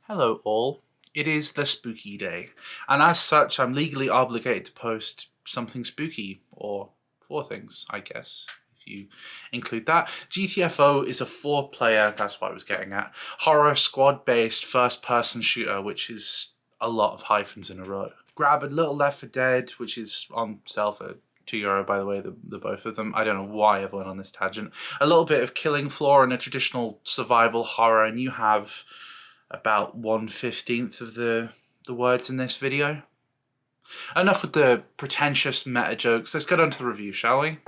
Hello all. It is the spooky day, and as such I'm legally obligated to post something spooky, or four things, I guess, if you include that. GTFO is a 4-player, that's what I was getting at, horror squad-based first-person shooter, which is a lot of hyphens in a row. Grab a little Left 4 Dead, which is on sale for €2, by the way, the both of them. I don't know why I've went on this tangent. A little bit of Killing Floor and a traditional survival horror, and you have about 1/15 of the words in this video. Enough with the pretentious meta jokes. Let's get on to the review, shall we?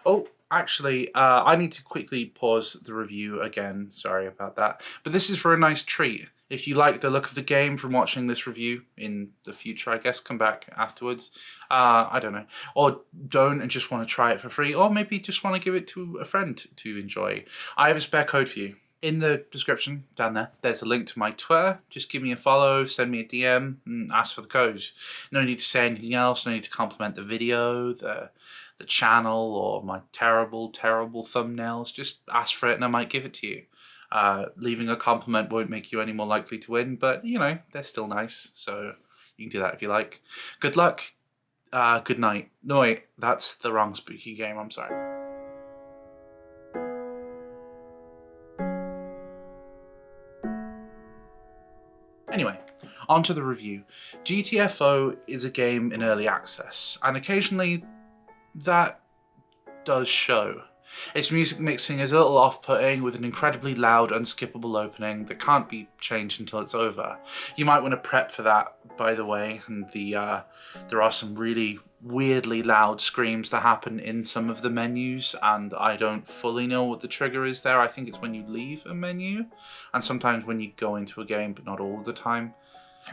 Oh, actually, I need to quickly pause the review again. Sorry about that. But this is for a nice treat. If you like the look of the game from watching this review in the future, I guess, come back afterwards. I don't know. Or don't and just want to try it for free. Or maybe just want to give it to a friend to enjoy. I have a spare code for you. In the description down there, there's a link to my Twitter. Just give me a follow, send me a DM, and ask for the code. No need to say anything else, no need to compliment the video, the channel, or my terrible thumbnails. Just ask for it and I might give it to you. Leaving a compliment won't make you any more likely to win, but you know, they're still nice, so you can do that if you like. Good luck, good night. No wait, that's the wrong spooky game, I'm sorry. Anyway, on to the review. GTFO is a game in early access, and occasionally that does show. Its music mixing is a little off-putting, with an incredibly loud, unskippable opening that can't be changed until it's over. You might want to prep for that, by the way, and there are some really weirdly loud screams that happen in some of the menus, and I don't fully know what the trigger is there. I think it's when you leave a menu, and sometimes when you go into a game, but not all of the time.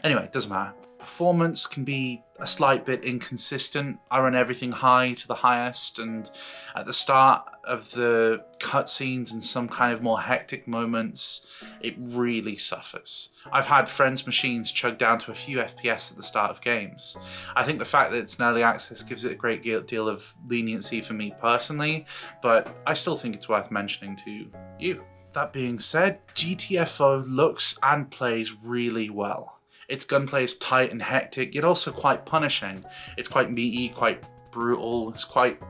Anyway, it doesn't matter. Performance can be a slight bit inconsistent. I run everything high to the highest, and at the start of the cutscenes and some kind of more hectic moments, it really suffers. I've had friends' machines chug down to a few FPS at the start of games. I think the fact that it's in early access gives it a great deal of leniency for me personally, but I still think it's worth mentioning to you. That being said, GTFO looks and plays really well. Its gunplay is tight and hectic, yet also quite punishing. It's quite meaty, quite brutal, it's quite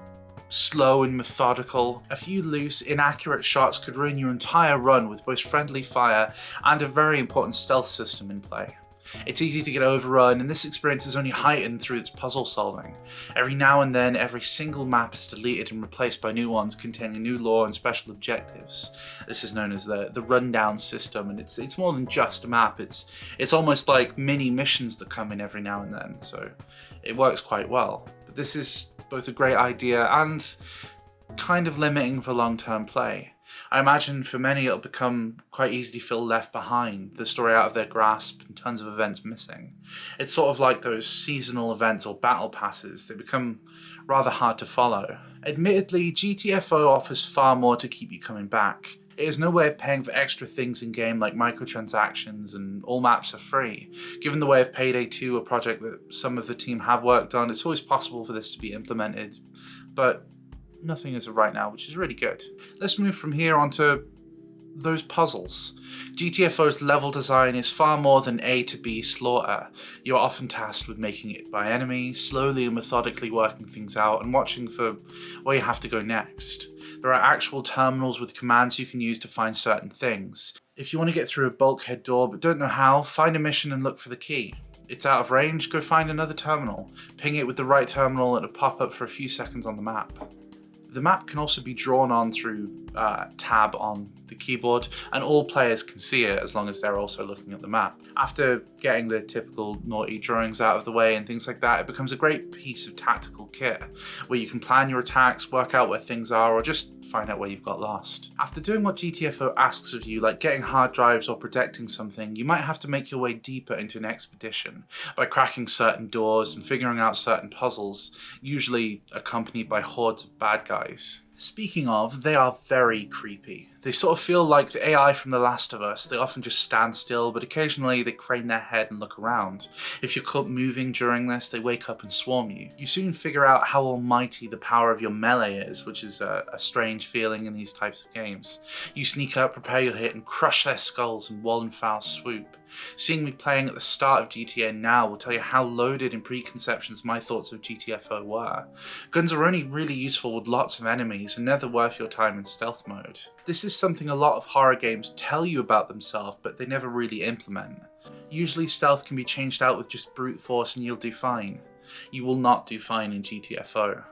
slow and methodical. A few loose, inaccurate shots could ruin your entire run with both friendly fire and a very important stealth system in play. It's easy to get overrun, and this experience is only heightened through its puzzle solving. Every now and then, every single map is deleted and replaced by new ones containing new lore and special objectives. This is known as the rundown system, and it's more than just a map. It's almost like mini missions that come in every now and then, so it works quite well. But this is both a great idea and kind of limiting for long-term play. I imagine for many it'll become quite easy to feel left behind, the story out of their grasp and tons of events missing. It's sort of like those seasonal events or battle passes, they become rather hard to follow. Admittedly, GTFO offers far more to keep you coming back. It has no way of paying for extra things in-game like microtransactions, and all maps are free. Given the way of Payday 2, a project that some of the team have worked on, it's always possible for this to be implemented, but nothing as of right now, which is really good. Let's move from here onto those puzzles. GTFO's level design is far more than A to B slaughter. You are often tasked with making it by enemy, slowly and methodically working things out and watching for where you have to go next. There are actual terminals with commands you can use to find certain things. If you want to get through a bulkhead door but don't know how, find a mission and look for the key. It's out of range, go find another terminal. Ping it with the right terminal and it'll pop up for a few seconds on the map. The map can also be drawn on through tab on the keyboard, and all players can see it as long as they're also looking at the map. After getting the typical naughty drawings out of the way and things like that, it becomes a great piece of tactical kit, where you can plan your attacks, work out where things are, or just find out where you've got lost. After doing what GTFO asks of you, like getting hard drives or protecting something, you might have to make your way deeper into an expedition by cracking certain doors and figuring out certain puzzles, usually accompanied by hordes of bad guys. Speaking of, they are very creepy. They sort of feel like the AI from The Last of Us. They often just stand still, but occasionally they crane their head and look around. If you're caught moving during this, they wake up and swarm you. You soon figure out how almighty the power of your melee is, which is a strange feeling in these types of games. You sneak up, prepare your hit, and crush their skulls in one foul swoop. Seeing me playing at the start of GTA now will tell you how loaded in preconceptions my thoughts of GTFO were. Guns are only really useful with lots of enemies and never worth your time in stealth mode. This is something a lot of horror games tell you about themselves, but they never really implement. Usually stealth can be changed out with just brute force and you'll do fine. You will not do fine in GTFO.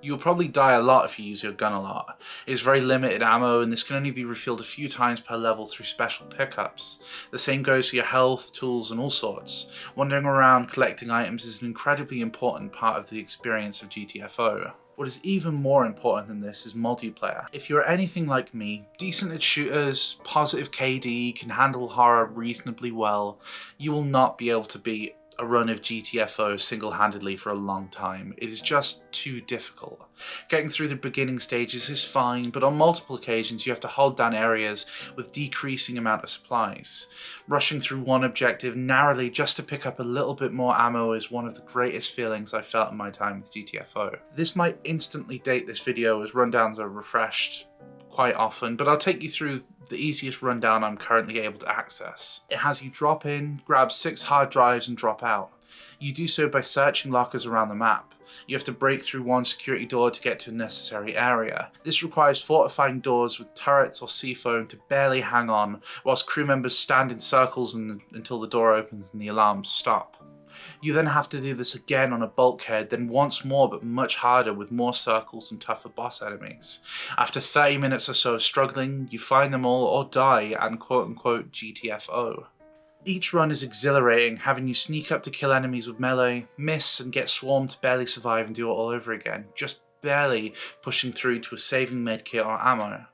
You'll probably die a lot if you use your gun a lot. It's very limited ammo and this can only be refilled a few times per level through special pickups. The same goes for your health, tools and all sorts. Wandering around collecting items is an incredibly important part of the experience of GTFO. What is even more important than this is multiplayer. If you're anything like me, decent at shooters, positive KD, can handle horror reasonably well, you will not be able to beat a run of GTFO single-handedly for a long time. It is just too difficult. Getting through the beginning stages is fine, but on multiple occasions you have to hold down areas with decreasing amount of supplies. Rushing through one objective narrowly just to pick up a little bit more ammo is one of the greatest feelings I've felt in my time with GTFO. This might instantly date this video as rundowns are refreshed quite often, but I'll take you through the easiest rundown I'm currently able to access. It has you drop in, grab 6 hard drives and drop out. You do so by searching lockers around the map. You have to break through one security door to get to a necessary area. This requires fortifying doors with turrets or seafoam to barely hang on, whilst crew members stand in circles until the door opens and the alarms stop. You then have to do this again on a bulkhead, then once more but much harder with more circles and tougher boss enemies. After 30 minutes or so of struggling, you find them all or die and quote-unquote GTFO. Each run is exhilarating, having you sneak up to kill enemies with melee, miss and get swarmed to barely survive and do it all over again, just barely pushing through to a saving medkit or ammo.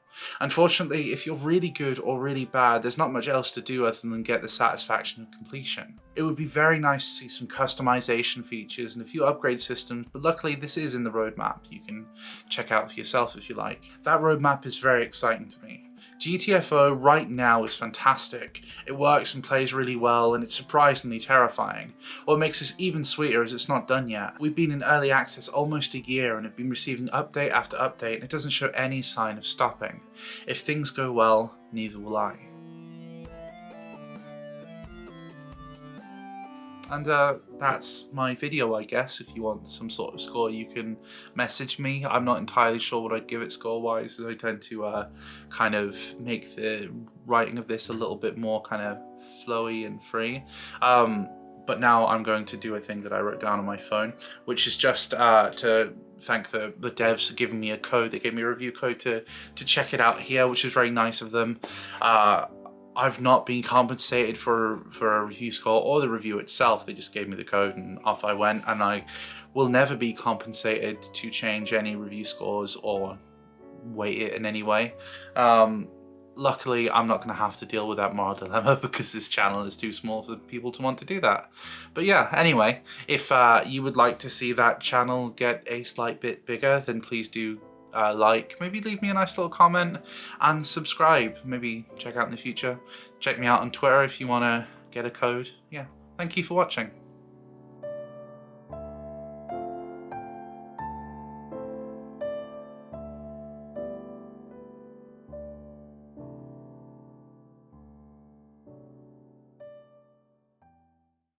Unfortunately, if you're really good or really bad, there's not much else to do other than get the satisfaction of completion. It would be very nice to see some customization features and a few upgrade systems, but luckily this is in the roadmap. You can check out for yourself if you like. That roadmap is very exciting to me. GTFO right now is fantastic. It works and plays really well and it's surprisingly terrifying. What makes this even sweeter is it's not done yet. We've been in early access almost a year and have been receiving update after update and it doesn't show any sign of stopping. If things go well, neither will I. And that's my video, I guess. If you want some sort of score, you can message me. I'm not entirely sure what I'd give it score-wise, as I tend to kind of make the writing of this a little bit more kind of flowy and free. But now I'm going to do a thing that I wrote down on my phone, which is just to thank the devs for giving me a code. They gave me a review code to check it out here, which is very nice of them. I've not been compensated for a review score or the review itself. They just gave me the code and off I went, and I will never be compensated to change any review scores or weight it in any way. Luckily, I'm not going to have to deal with that moral dilemma because this channel is too small for people to want to do that. But yeah, anyway, if you would like to see that channel get a slight bit bigger, then please do maybe leave me a nice little comment and subscribe. Maybe check out in the future. Check me out on Twitter if you want to get a code. Yeah, thank you for watching.